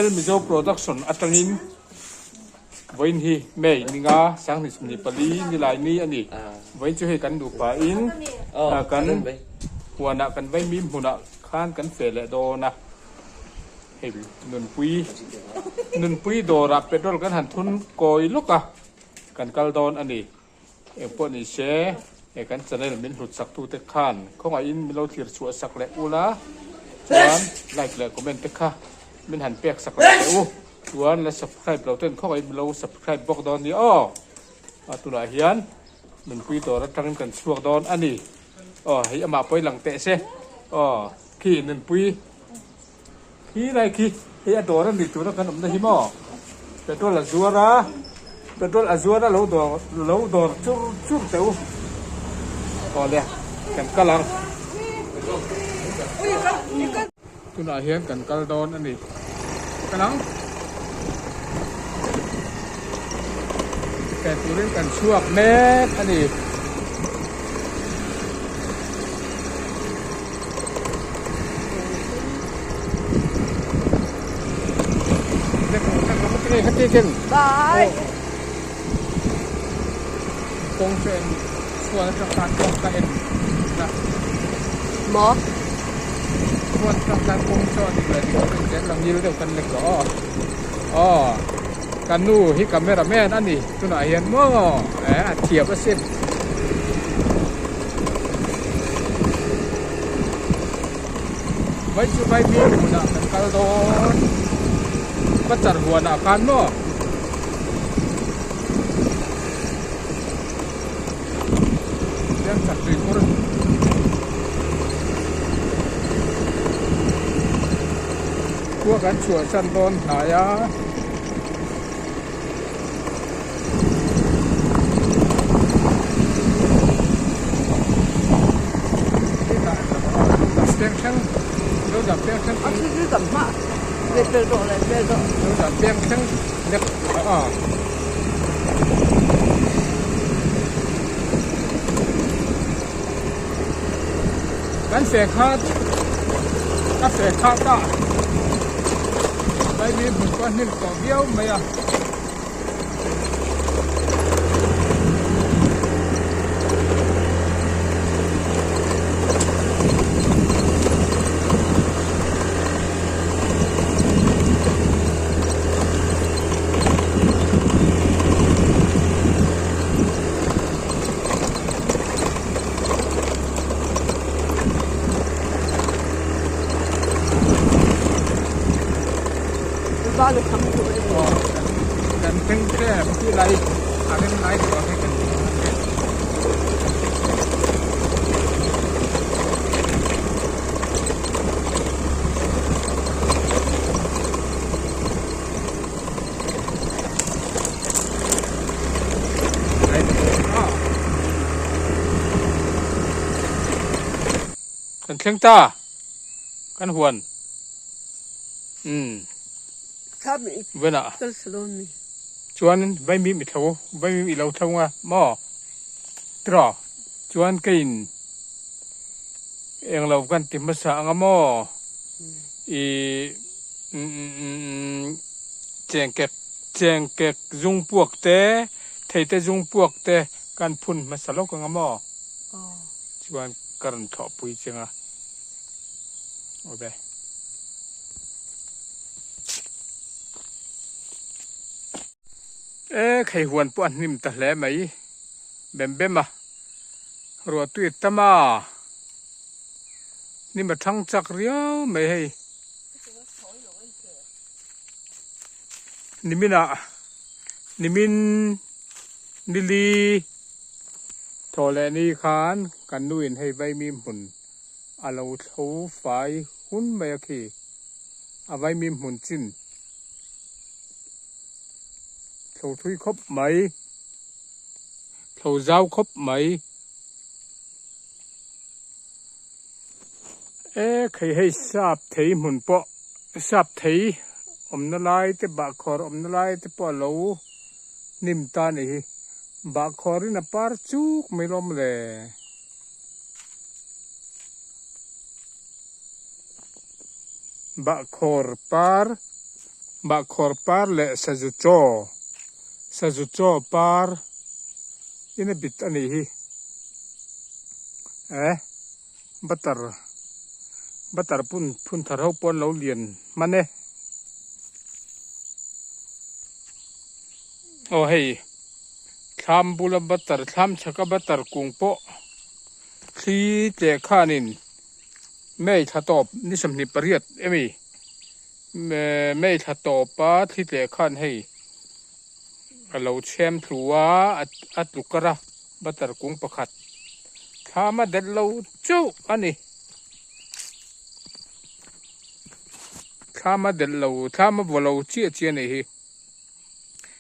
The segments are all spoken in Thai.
channel Mizo Production atangin voin hi mei ninga sang ni pali ni lai ni ani voin chu he kan du pa in kan huana kan vai mim huna khan kan fe le do na hei nun pui do ra petrol kan han thun koi luka kan kal don ani e po ni she e kan channel min hlut sak tu te khan khonga in milo thir chu sak le ula chuan like le comment te kha min han pek sak le u chuan la subscribe lo ten khonga in milo subscribe bok don ni o atula hian nun pui do ra tang kan chuak don ani hei ama poi lang te se khi nun pui khi này khi hei a dor ani tu na kan om na hi mo petrol azura lo dor chur teu le kan kalang tu na hian kan kal don ani kalang ke turin kan chuak me ani khati ken bye kong chen suan trong kan kong ka en na mo suan trong kan kong cho ni la di ko chen lang yil de kan le ko kan nu hi camera man ani tu na hian mo a thiap a sin vai chu vai mi na kan kal do pacar huan a kan mo yang sak tui kur kua kan chua san don haya tiếng chân đâu giảm tiếng chân cứ cầm mạ về từ độ này về độ đâu giảm tiếng chân đượcกันเสียขาดก็เสียขาดก็ไม่มีบุญก้อนหินก่อเบี้ยวไหมอ่ะba được thăm tuổiกันเพ่งแค่ที่ไรอะไรไรก็ให้กันกันเพ่งตากันหวนครับเวลาก็สโลนชวนไม่มีมิตรไม่มีเราทั้งว่าหม้อตรอชวนกินเองเรากันติมสางหม้อแจงเก็กจุงพวกเตะเทเตจุงพวกเตะกันพุ่นมาสลบกันหม้อชวนกันถอปุยจังโอเคใครหวนปวนนิ่มตะแหลไหมเบมรัวตุยตมานี่มาทั้งจักเรียวไม่ให้นิมินะนิมินนิลีโทเลนี่ขานกันนุ่นให้ใบมีหุ่นอาเราเท้าไฟหุ่นไม่โอเคเอาใบมีหุ่นจิ้นthầu thui khóc mấy thầu giao khóc mấy khi hay sạp thấy muốn bỏ sạp thấy nó lại tới bạc khor nó lại tới bỏ lâu niềm ta này bạc khor nó par chuk mấy lom lệ bạc khor par บะคอร์ปาร์เลสจุโจปาร์อินบิดอันนี้ฮิบัตรพุ่นทาราปอนเราเลียนมันเนี่ยโอ้เฮ้ยทำบุลบัตรทำชักบัตรกุงโปที่เจ้าข้านินไม่ถ้าตอบนิสมนิปริยตมีไม่ถ้าตอบป้าที่เจ้าข้าให้เราเชื่อมถือว่าอัตลุกระบัตรกุงประคัดถ้ามาเด็ดเราเจ้าอันนี้ถ้ามาเด็ดเราถ้ามาบ่เราเจี๊ยนี่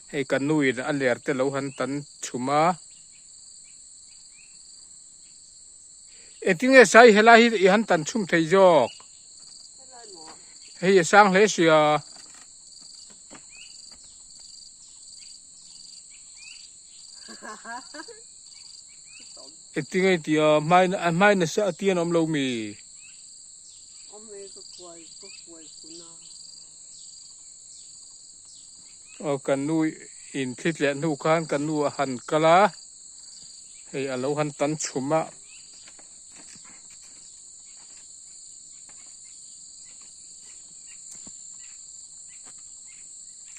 ให้กันนุยอันเลียร์แต่เราหันตันชุมาทิ้งใส่เฮลัยหันตันชุมไทยจอกให้สร้างเลเซียทิ้งไอเดียไม่น่าจะเตียนอมเรามีกันนุยอินทิศเลียนูกันกันนูหันกะลาให้เราหันตันชุมา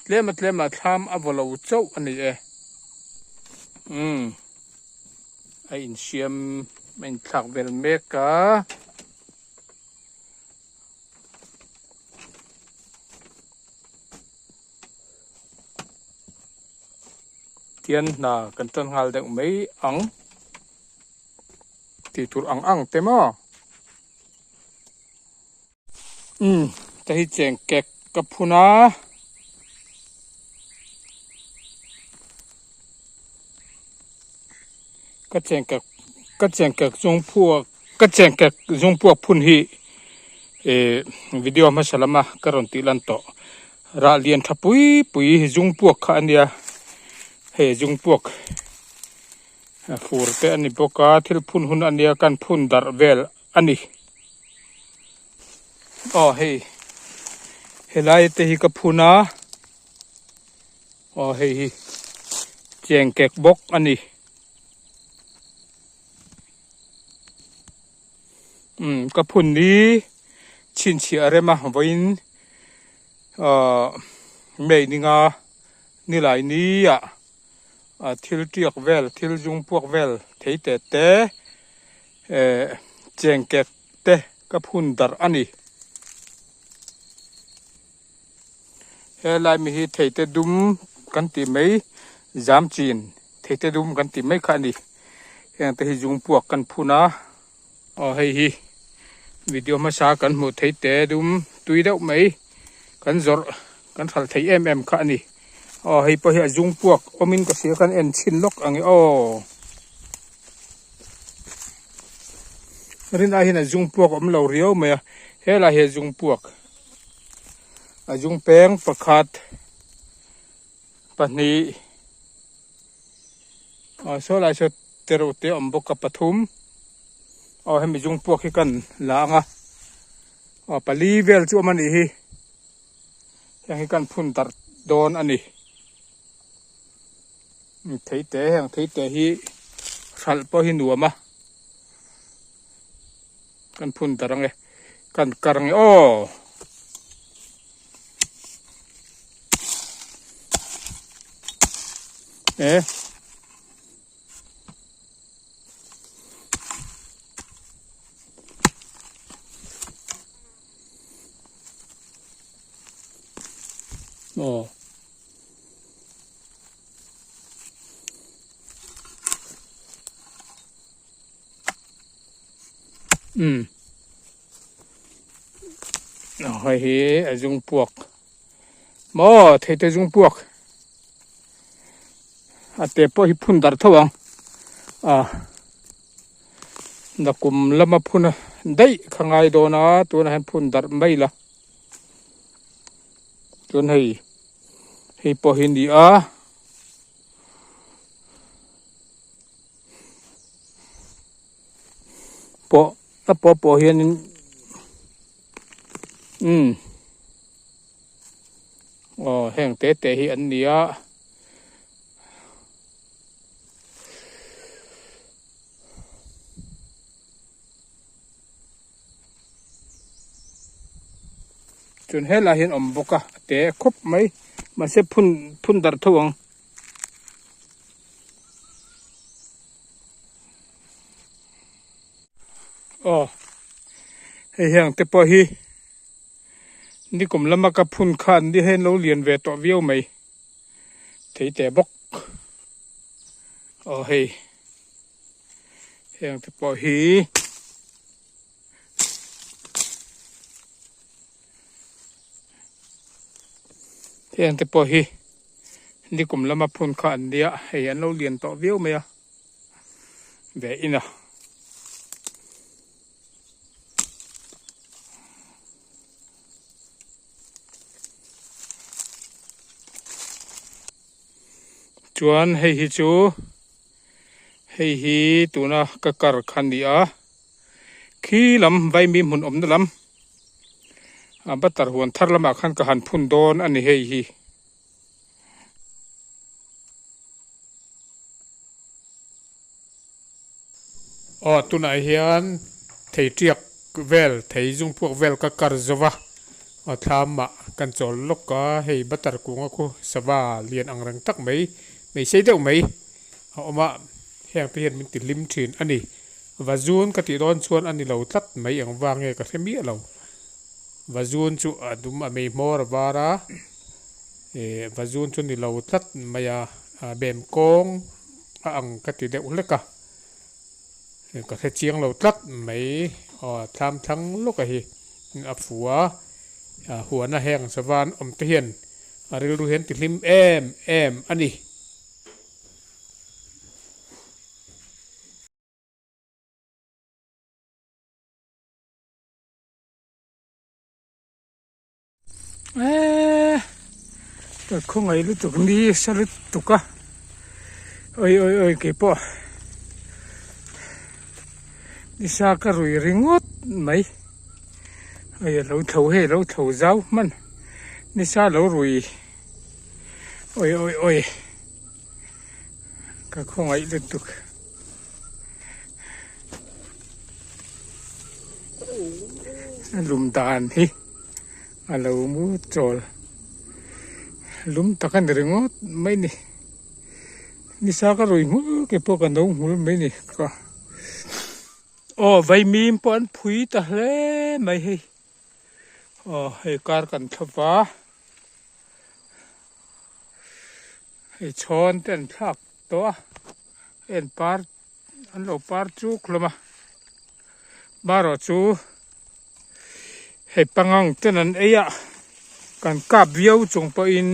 เล่มาทำอวัลเราเจ้าอันนี้ไออินเชียมมันถักเวลเมกาเทียนน่ะกันจนหาเด็กไม่อังที่ถูกอังเต็มอ่ะจะให้แจงแกะกับพูนาก็แจงกับจงพวกก็แจงกับจงพวกพุ่นฮีวิดีโอมาสลามะการันตีลันโตราเลียนทับปุยจงพวกข้าเนี่ยจงพวกฟูร์เตอันนี้พวกที่พุ่นหุ่นอันนี้กันพุ่นดาร์เวลอันนี้ไล่เตหิกับพูนาแจงแกะบกอันนี้กับพุ่นนี้ชินเชียอะไรมาวินไม่นิงานี่หลายนี้ทิลเตียกเวลทิลจุงพวกเวลเทเตเตเจงเกตเตกับพุ่นดาร์อันนี้ลายมีเทเตดุมกันติไม่จามจีนเทเตดุมกันติไม่ขันนี่ยังเทจุงพวกกันพูนะวิดีโอมาสากันหมดเทเตดุมตุยเดาไม่กันจอร์กันทัลเทขันนี่พอจุงพวกอมินก็เสียกันเอ็นชินล็อกอังรินอาจุงพวกอมเหล่าเรียวไหมลายจุงพวกจุงแปงประคัดปนี้โซลาชดเตโรเตอมบกปฐุมให้มีจุงพวกให้กันล้างปลีเวลจูมันอียังให้กันพุ่นตัดโดนอันนี้เทเตฮีสัลปหินัวมากันพุ่นตัดไงกันกรังจุงพวกเทจุงพวกเตปอหิพุ่นดาร์ทวังนักกุมละมาพุ่นได้ข้างไงโดนะตัวนั้นพุ่นดาร์ไม่ละจนให้พอหินดีพอเห็น แห้งเตะเตะอันเนี้ยจนเฮลาเห็นอมบกะแต่ครบไหมมาเสพพุ่นดัดทวงให้แห้งแต่พอฮีนี่กลมละมากระพุ่นขันที่ให้เราเรียนเวทต่อเวียวไหมถือแต่บกให้แห้งแต่พอฮีแห้งแต่พอฮีนี่กลมละมาพุ่นขันเดียให้เราเรียนต่อเวียวไหมเวอินะจวนให้ฮิจูให้ฮิตัวน่ะกะกรขันดีขี้ลำใบมีหุ่นอมนั่นลำบัตรหวนทัดละมาขันกะหันพุ่นโดนอันนี้ให้ฮิตัวไหนเฮียนไทยเจียกเวลไทยจุงพวกเวลกะกรจวะทำมากันจอลลกก็ให้บัตรกูงกูสบาเรียนอังรังตักไม่ใช่เดียวไหมเอามาแห้งไปเห็นมันติดลิมถืนอันนี้ว่าจูนกติดอนชวนอันนี้เราตัดไม่อย่างวางไงก็แค่มีเราว่าจูนจูดุมไม่มอร์บาระว่าจูนชวนนี่เราตัดไม่เบมกงอังกติเดียวเล็กก็แค่เชียงเราตัดไม่ทำทั้งโลกเหหัวหน้าแห้งสวรรค์อมเทียนเรื่องรู้เห็นติดลิมอันนี้แต่คงไงรู้ตุกนี้สรุปตุกะโอ้ยเก็บปะนี่สากรุยริงดไหมเราเท่าให้เราเท่าเจ้ามันนี่ซาเรารุยโอ้ยก็คงไอ้เรื่องตุกลุมดานฮิเรามูจอลลุมตะกันเรื่องดไม่นี่ซากรุยหูเก็บพวกกันดงหูไม่นี่ก็ใบมีมปอนผุยตะเลไม่ให้การกันทว่าให้ช้อนเต้นพักตัวปาร์อันเราปาร์จูคลมาบารอจูให้ปังงเต้นนั้นกันกาบเบี้ยวจงไปอิน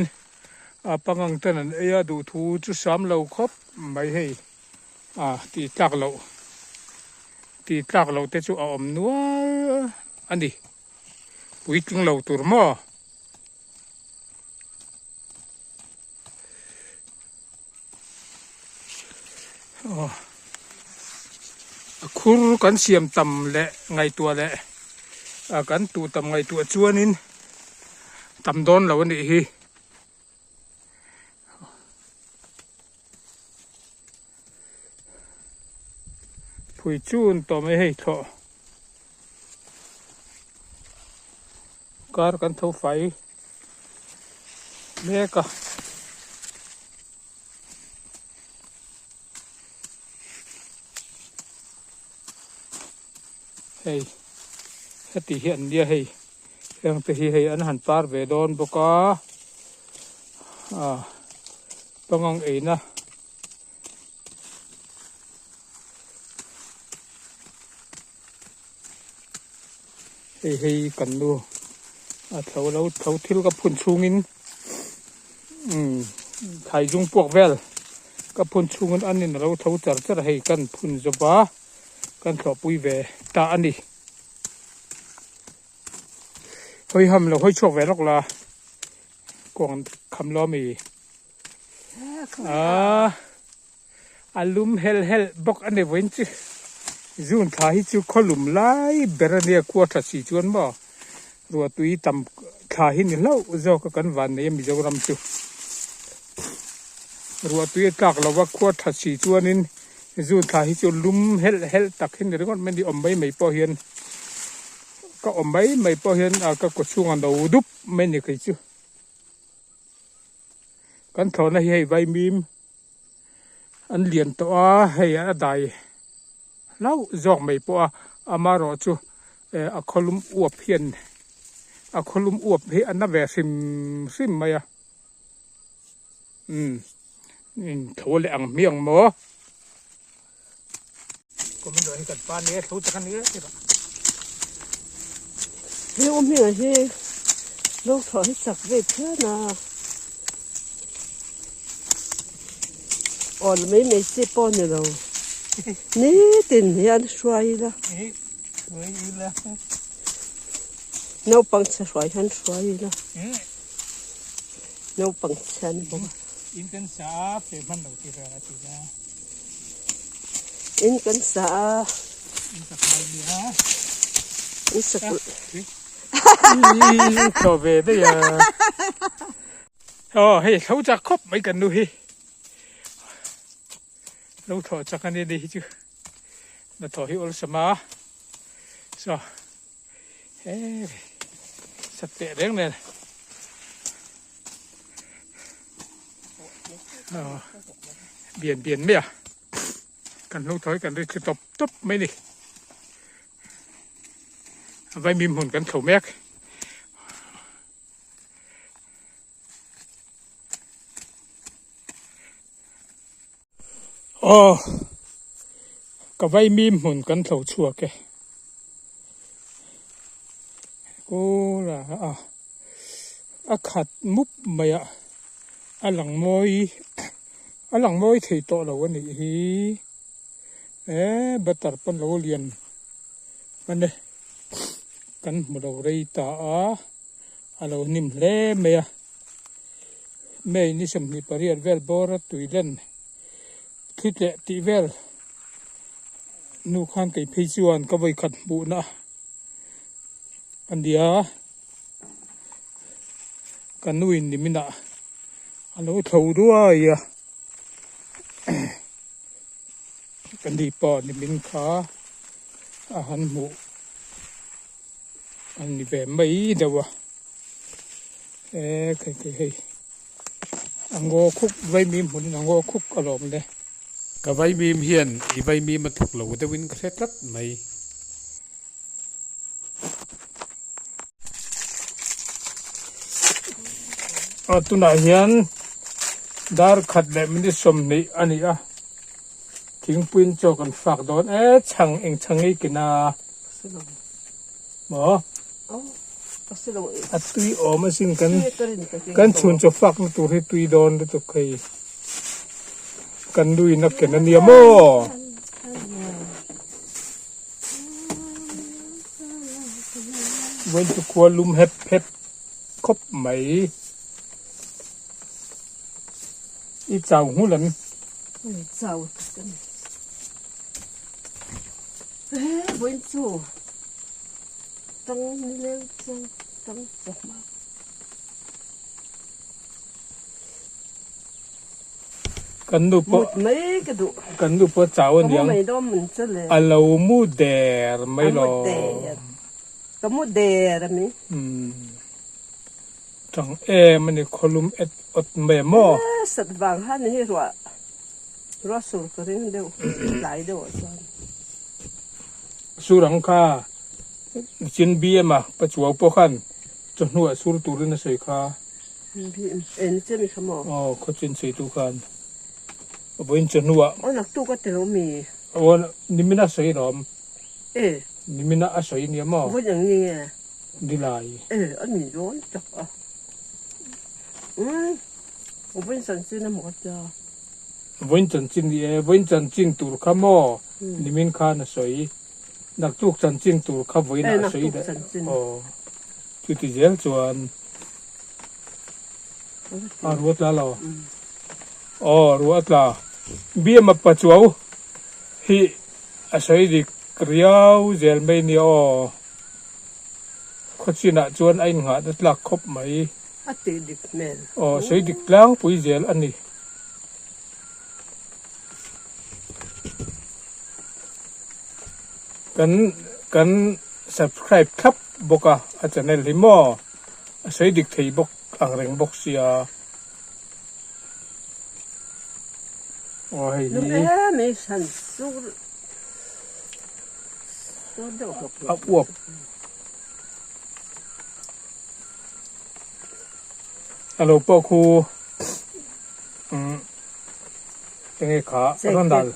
ปังงเต้นนั้นดูทูจุสามเราครบไม่ให้ตีตักเราแต่จูเอานัวอันนี้ปุ๋ยจึงเราตัวหม้อคุรกันเสียมต่ำและไงตัวและกันตัวต่ำไงตัวจวนนินต่ำโดนเราวันนี้ฮีปุ๋ยจูนต่อไม่ให้เถาะการกันเท่าไฟเล็กให้ตีเห็นเดียให้ยังตีให้อันหันปาร์เวดอนบกปังงนะให้กันดูเท่าทิลกับพุ่นชูงินไทยจุงพวกเวลกับพุ่นชูงินอันนี้เราเท่าจัดให้กันพุ่นจบ้ากันขอปุยเวตาอันนี้เฮ้ยทำเราเฮ้ยโชคเวลกละกวางคำล้อมีอลุมเฮลบอกอันนี้เว้นจีจูนท้ายจูขลุ่มไล่เบรเนียขวดสีจวนบ่รัวตุย thà hin ni lau zo ka kan van nei mi zo ram chu ruwa tuye tak lawa khua tha chi chuanin zu thà hi chu lum hel tak hin ni ron men di om bai mai po hian ka om bai mai po hian ka ko chung an do dup men ni kai chu kan thona hi vai mim an lian to a hei a dai lau zok mai po amaro chu a kholum uap hian a kholum uap hi an na ve sim maya in thole ang miang mo ko min do hi kan pa ne thu ta kan ne ti ba he mi he lúc thổi sặc về thế nào ổn mấy xếp bao nhiêu đâu nè tiền hiện xoay la nấu bằng xoay hắn xoay la nấu bằng chân bông in kan sa pe man lo ti ra in kan sa in sa khai ni ha in sa to về đấy à hey thấu chắc khóc mấy cần nuôi lâu thọ chắc anh đi chứ là thọ hiệu là sao hey sạch tệ đấy này biển mấy à cần lâu thói cần đi cứ top mấy đi vai mìm hồn cần khẩu mét cái vai mìm hồn cần khẩu chùa kìa cô là khát múp mày ạ lằng môi thì to là cái này bắt tập phân lâu liền bên đây kan một đầu đây ta alo nim le me me ni sem ni pariat vel bor tui len khit le ti vel nu khan kai phei chuan ka voi khat bu na andia kan nuin ni mina alo thau ruai ya kan di pa ni min kha han mu anh về mấy đâu cái anh ngô khúc vây mìm muốn anh ngô khúc ở lồng đây cái vây mìm hiền thì vây mìm mà thuộc lầu tôi vinh cái rất mấy tu nãy hiền dar khát lệ mình đi xôm này anh ấy tiếng pin cho con phạc đón chẳng ấy cái na mở tui mà xin kan chun cho phak na tu he tui don de to kai kan lui na ken ani mo wen tu kwa lum hep khop mai i chau hu lan chau wen chu tăng lên tăng dọc mà cần đủ po mấy cái đủ cần đủ po cháo anh mấy đó mình chơi lên alo mu đè mấy lo có mu đè là mấy chẳng mình đi kolum et mè mo sạch vàng hết này rồi sụt cái đấy đâu lại đâu rồi surang kha chin bia mà bắt chuột po khăn cho nuôi sur tu lên sợi kha em chơi mi khăm có chin sợi tu khăn bên cho nuôi nặc tu có tiền mi nimina sợi rom nimina sợi ni mà với những gì đi lại anh mình rốn chọc với sẵn xin nó một giờ với chân chin tu khăm mo nimin kha na sợi đặc trúc chân chin tu khăm với na sợi đấy chú tí dễ chuan ruột lá lo ruột lá bia mà bắt chuột hi sợi đi kriau zel mấy ni เขาชินะจวนไอ้หงาดัดลักคบไหม อะตีดิกแม่น อ๋อใช้ดิกแล้วปุยเจลอันนี้กัน subscribe ครับบอกอ่ะอาจารย์ในลิมอใช้ดิกที่บอกอ่างเริงบอกเสียโอ้ย ลูก นี่ ไม่สันสูดเดี๋ยวก็ อับอวบฮัลโหลพ่อครูยังไงขาร้อนดัล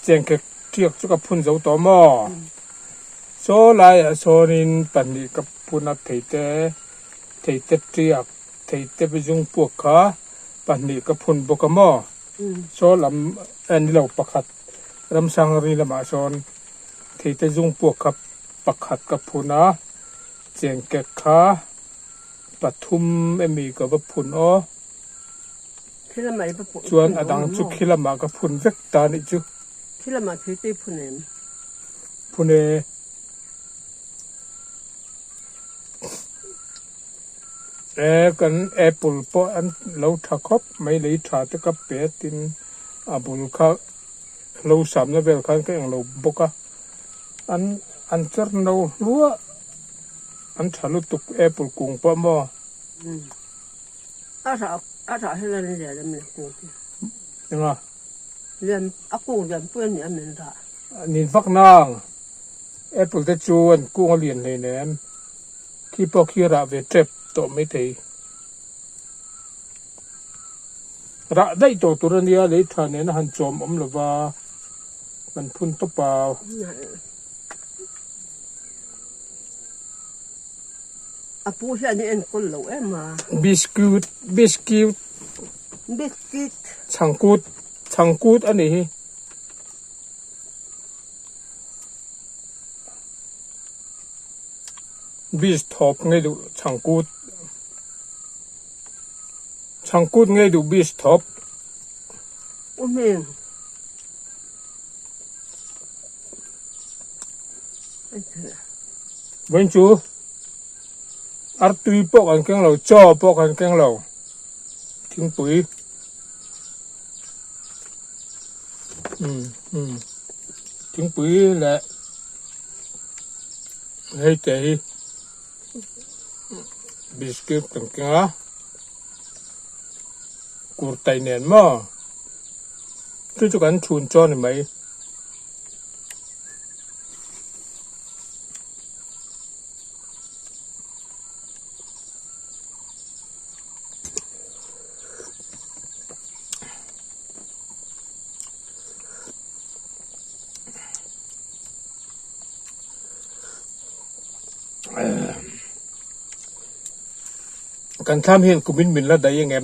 เจียงเกเทียกจุกับพุ่นเจ้าตัวหม้อโซไลโซนินปันนี้กับพุ่นนัดเทเตเทียกเทไปจุงพวกขาปันนี้กับพุ่นบกหม้อโซลำอันนี้เราประคัดรำสังรีละมาโซนเทจุงพวกกับประคัดกับพุ่นนะเจียงเกขาปฐุมมีกับพุ่นอ๋อที่ละไม่ปะปุ๊ ชวนอดังจุกขิละมากับพุ่นเวกตานี่จุ ที่ละมาที่ตีพุ่นเอง พุ่นกันแอปเปิลพออันเราทักคบไม่เลยถาตกับเปียตินบุลค่าเราสามนะเวลคันก็ยังเราบกะอันจะเราลัวอันฉลุตุกแอปเปิลกุ้งปะมั้งอาถาให้เราเรียนมันกูยังไงเรียนอากูเรียนเพื่อนเนี่ยมันด่านินฟักนางแอปเปิลจะชวนกุ้งเรียนเลยเนี่ยที่พอคีระเวทเจ็บตัวไม่ถีระได้ตัวตัวนี้เลยท่านเนี่ยหันจอมหรือว่ามันพุ่นตบเปล่าอาปูเช่นนี้เอ็นคนเหลวมาบิสกิตชังกูดอันนี้บิสท็อปไงดูชังกูดไงดูบิสท็อปโอ้แม่วันจูอาร์ตุยปอกกันแกงเราจ่อปอกกันแกงเราทิ้งปุ๋ยทิ้งปุ๋ยแหละให้ใจบิสกิตกันแกงกูไตเนียนมาที่จะกันชวนจอนี่ไหมการทำเห็นกุมินมินแล้วได้ยังไง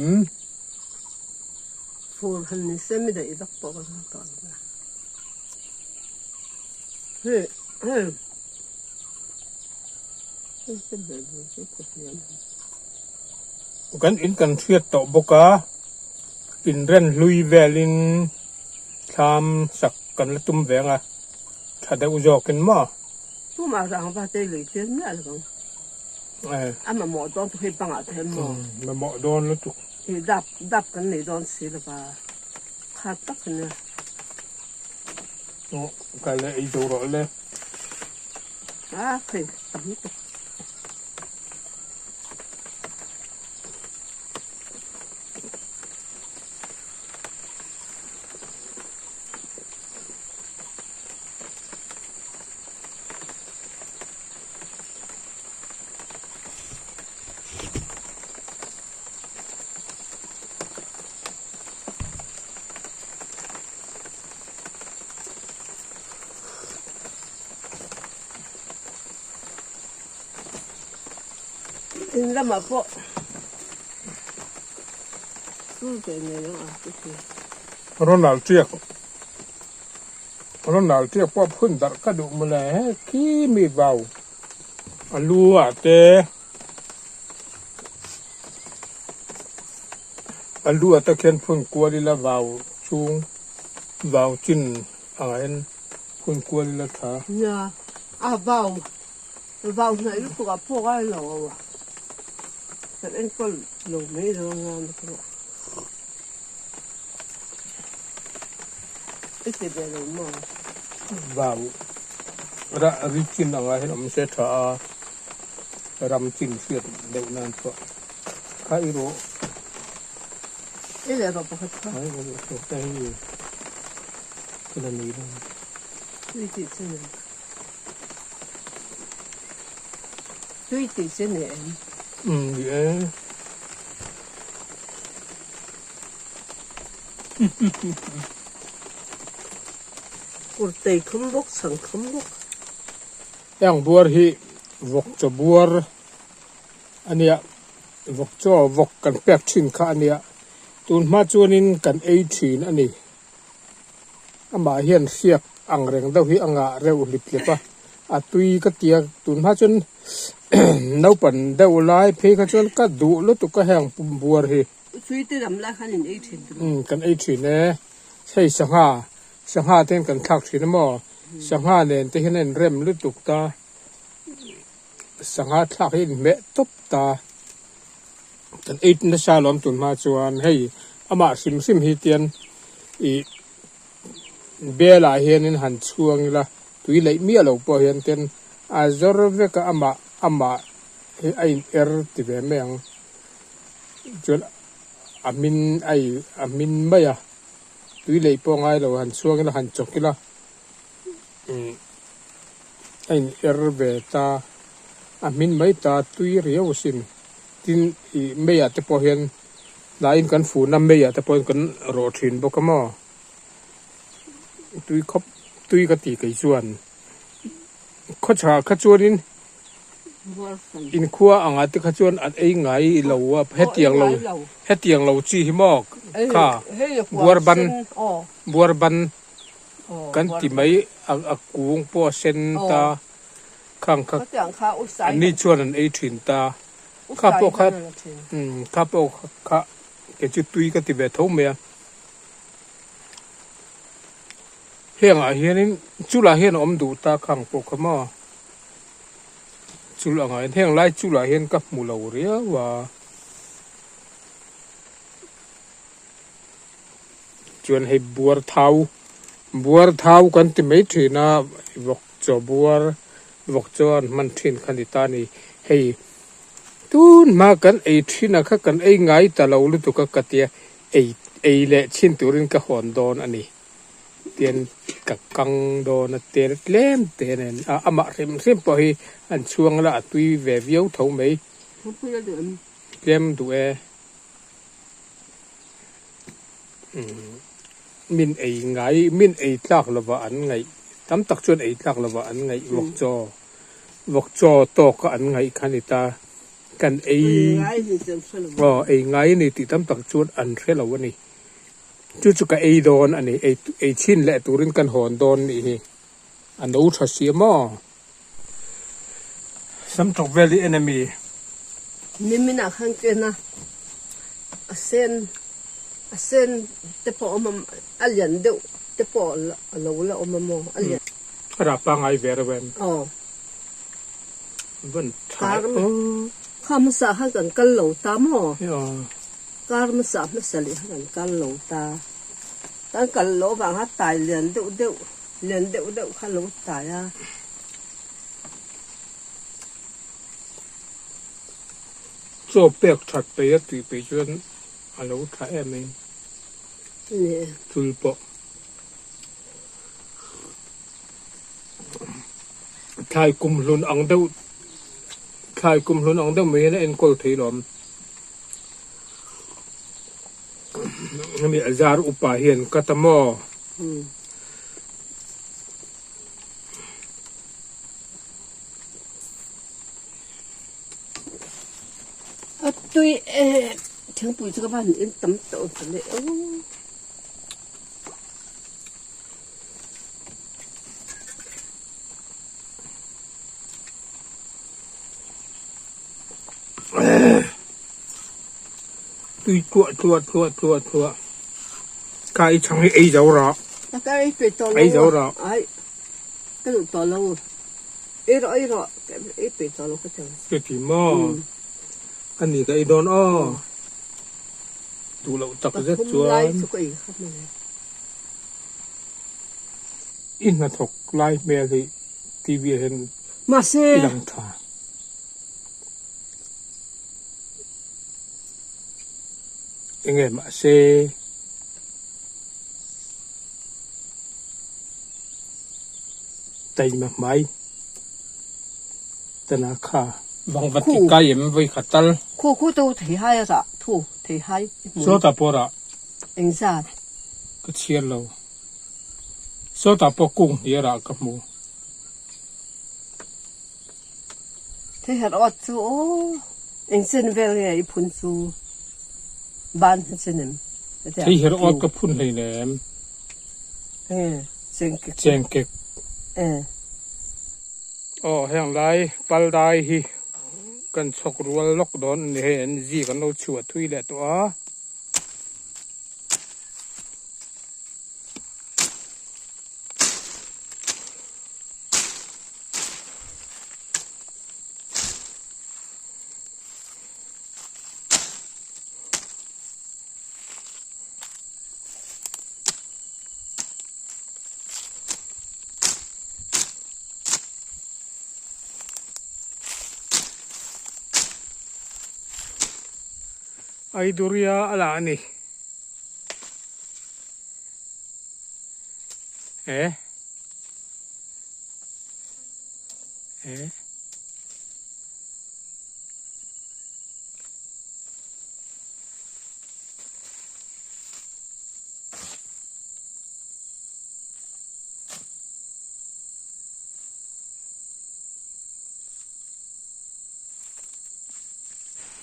ฟูหันนี่เส้นไม่ได้ตักปอกกันตอนนั้นเฮ้กันอินกันเชื่อต่อบกาอินเรนลุยเวลิงทำสักกันละตุ้มแหวงอ่ะถ้าได้อุจจากันมาผู้มาสั่งว่าจะเลยเชื่อไม่อะไรกันมาหมอตอนทุกปังอ่ะเห็นหมอมาหมอโดนแล้วตุกดับกันในตอนสิละป่ะขาดตักเนี่ยโอ้กันเลยไอ้ตัวเราเลยเคยตับนิดแล้วมาพอสู้ใจเนี่ยอ่ะร้อนหนาวเจี๊ยกพอพุ่นตัดกระดูกมาเลยขี้มีเบาลัวแต่ลัวตะเคียนพุ่นกลัวดิละเบาชูงเบาจิ้นอะไรพุ่นกลัวดิละขาเนี่ยเบา vào này lúc tụi phụ cái lẩu à thật anh có lẩu mấy rồi ngon được không ít thì về lẩu mà vào ra riêng là ngay nó sẽ thở rằm chín phiền đều nan thọ cái đó ít là vào bọc hết cái cái này đó tuy tỷ thế này tuy tỷ thế này vậy cuộc đời không bốc sẵn không bốc yang buar hi vok cho buar ania vok cho vok kan pek thin kha ania tun ma chuanin kan ei thin ani ama hian siak ang reng do hi anga reu lip lepa atui ka tia tun ma chun nau pan deu lai phe ka chun ka du lu tu ka hang pum buar hi suy tư làm lại khăn nhìn ấy chuyện kan ei thin ne sei sangha ten kan thak thin mo sangha nen te hian rem lu tuk ta sangha thak hin me top ta kan ei na sa lom tun ma chuan hei ama sim hi tian i bela hian in han chuang la tui lei mi lo po hian ten a zor ve ka ama he ai ti ve meng chuan amin maya tui lei po ngai lo han chuang la han chok la ai ve ta amin mai ta tui riau sim tin i meya te po hian lain kan fu na meya te po kan ro thin bo kamo tui ka ti kai chuan kho cha kha chuanin in khua anga te kha chuan an ei ngai lo wa he tiang lo chi hi mok kha buar ban kan ti mai a kung po sen ta khang kha ani chuan an ei thin ta kha po kha ke chu tui ka ti ve tho me heng a hianin chula hian om du ta khang po khama chula ngai heng lai chula hian ka mu lo ria wa chuan hei buar thau kan ti mai thina vok cho buar vok chuan man thin khani ta ni hei tun ma kan ei thina kha kan ei ngai ta lo lu tu ka katia ei le chin turin ka hon don ani tiền cả căng đồ nó tiền lên tiền này ama xem po hi anh chuang là tuy về viếu thấu mấy kem tụi min ấy tắc là vợ anh ngày tắm tắc chuan ấy tắc là vợ anh ngày vok cho to cả anh ngày khăn ta cần ấy ấy ngày này thì tắm tắc chuan anh sẽ là vậy chú cái ấy đòn anh ấy chín lệ turin kan hòn đòn này anh đấu thật xí mà some talk very enemy mình à khang kia na sen te po mà alien đâu te po lâu là mà alien ra pa ngai về rồi vẫn kham sa ha kan lâu ta mà car mà sa li kan lâu ta kan lâu vàng hát tài liền đệu khá lâu tài à cho bẹc thật bé thì bé chuyên anh lâu thái em mình chui bộ khai cùng luôn ăn đâu mấy nó anh coi thấy lắm mi azar upa hian katamo tôi tiếng bụi cho các bạn yên tâm tổ phải lệ tuy chua cái chẳng ấy giấu rõ cái tuổi to ấy giấu rõ ấy cái tuổi to lâu iro cái bị cho nó cái thằng cái thì mò cái này cái đòn tụ lậu tập rất chuan in là thuộc lai mẹ thì TV hình mà xe đằng thà anh em mà xe tay mà máy tên là khá vòng vật thì cái em với khát tal khu đâu thấy hay à thu thấy hay số ta bỏ ra anh ra cái chia lâu số ta bỏ cung thì ra cái mù thế hết ở chỗ anh xin về này phun su ban xin em thế hết ở cái phun này nè chèn kẹt hàng lai pal dai hi kan chok rual lok don ne en ji kan lo chua thui le to a ai duria ala ni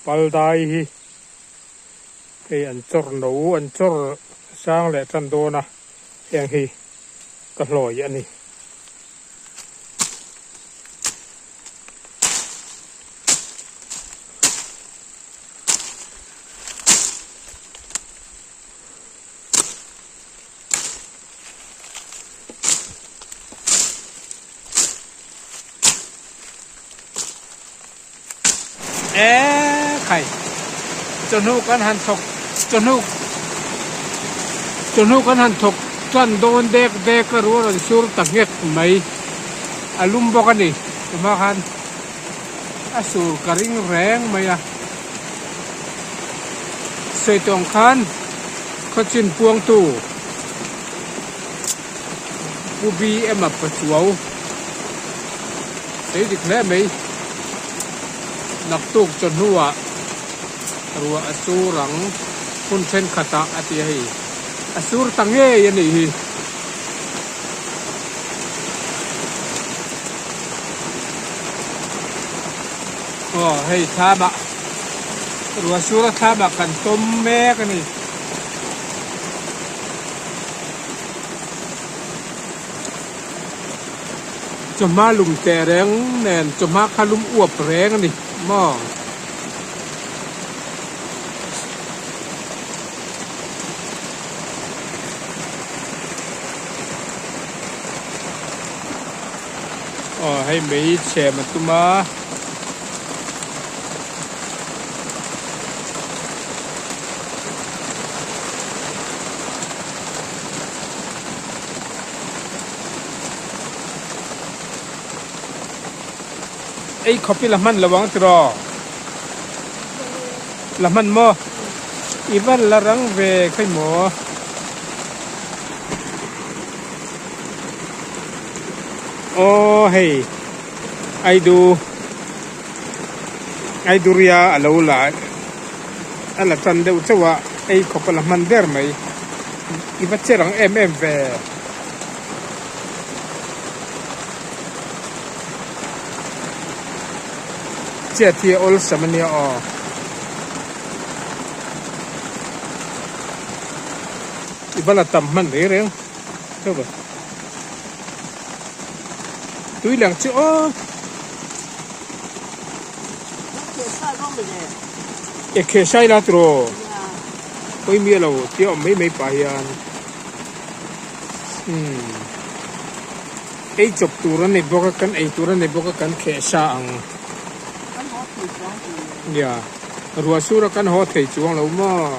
pal dai hi thì anh chor nấu anh chor sang lại chân đô na hiện hi cái lồi vậy này khai cho nó kan han thok cho nó kan han thok chân đôn dek cái rồi sur tắc nghẹt mấy alum bọc này mà han sur karing reng mấy xây tông khan khất chín buông tu ubi em ập chuau đấy được lẽ mấy nắp tục cho nó rua asurang pun sen kata ati hi asur tange yani hi hey thaba rua sura thaba kan tom me kan ni choma lum tereng nen choma khalum uap reng ni mo hay mấy trẻ mà tụi mà ấy copy làm ăn là vắng trò làm ăn mò even là răng về cái mò hey ai duria alo la ala tan deu chawa ai khopala man der mai iba cherang ve che thi ol samania ibala tam man re re đâu vậy túi làng chứ khe sai la tro koi mi lo ti mấy pa yan ไอจบตัวนั้นในบวกกันไอตัวนั้นในบวกกันแค่ช่าง กันหอถือจ้องอยู่ อย่ารัวสู้กันหอเทจวงแล้วมั้ง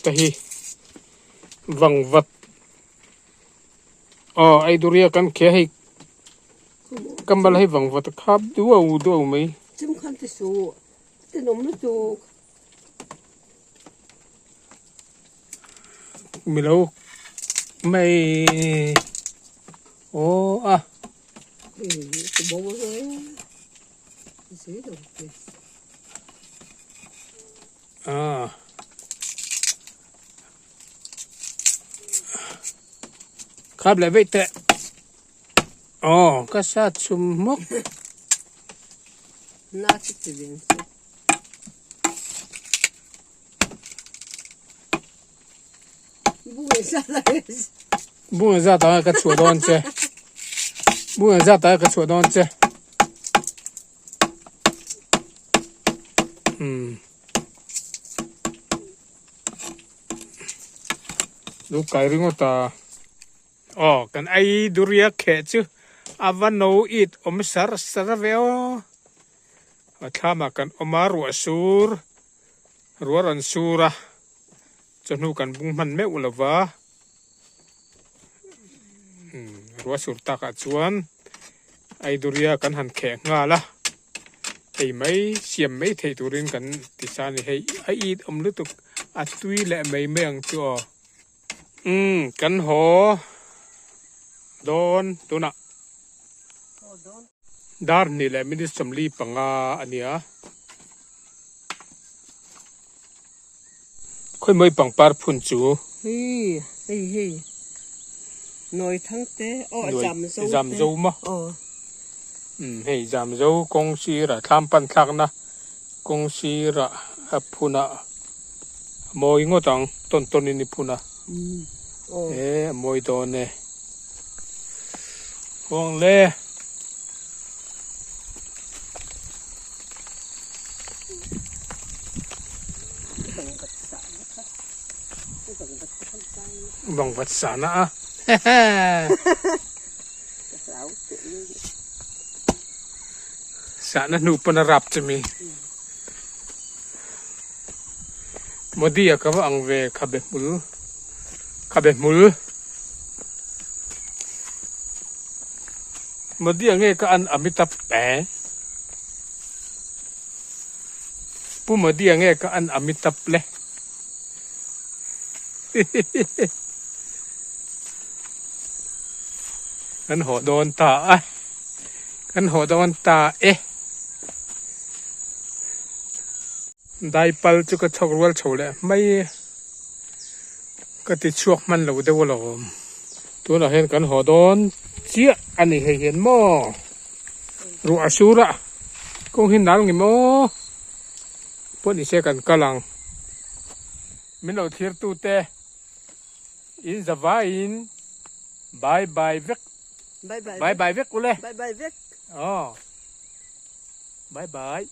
แต่ฮีวังวัดอ๋อไอดูเรียกันแค่ให้กำบัลให้วังวัดครับดูไหม จิ้มขันที่สูแต่นมไม่สู ไม่รู้ไม่โอ้อะ จะบอกว่าเลยสิเดี๋ยว ครับเลยไม่แต่อ๋อก็ชาติชุมมก น่าจะเป็นสิบุ้งซาลาเส บุ้งจะตายก็ชัวร์โดนเจ้บุ้งจะตายก็ชัวร์โดนเจ้ดูไก่ริงตาอ๋อกันไอดูเรียกแค่ชื่ออาวันโนอิดอมสารสารเวลถ้ามากันอมารัวสูรรัวรันสูระจนหูกันบุ้งมันไม่อุลวะรัวสูรตากจวนไอดูเรียกันหันแข็งงาละไอไม่เสียมไม่เทตุรินกันติสานี่ให้ไออิดอมลุตุกอัตุยและไม่อังตัวกันหอโดนตัวน่ะดาร์นี่แหละไม่ได้สำลีปังอาอันเนี้ยค่อยไม่ปังปาร์พุ่นจูเฮ้ยหน่อยทั้งเตะอ๋อจำโซ่มะให้จำโซ่กงชีระทำปันทักนะกงชีระพูนะมอยงตังต้นนี่พูนะมอยโดนเนี่ยห่วงเล่บังวัดสานะสานะหนูปนรับจะมีมดีอะก็ว่าอังเวขับเบมุลมดีอังเงก็อันอมิตาแปะผู้มดีอังเงก็อันอมิตาเล่กันหัวโดนตากันหัวโดนตาได้ปัลจุกทอกรัวโฉเลยไม่ก็ติดช่วงมันเราเดี๋ยวเราตัวเราเห็นกันหัวโดนเจี๊ยอันนี้เห็นมั้งรัวสูระคงเห็นน้ำงี้มั้งพวกนี้เชื่อกันกำลังมิเราเทียบตัวเตะอินสบายอินบายเวกบายเวกกูเลยบายเวกอ๋อบาย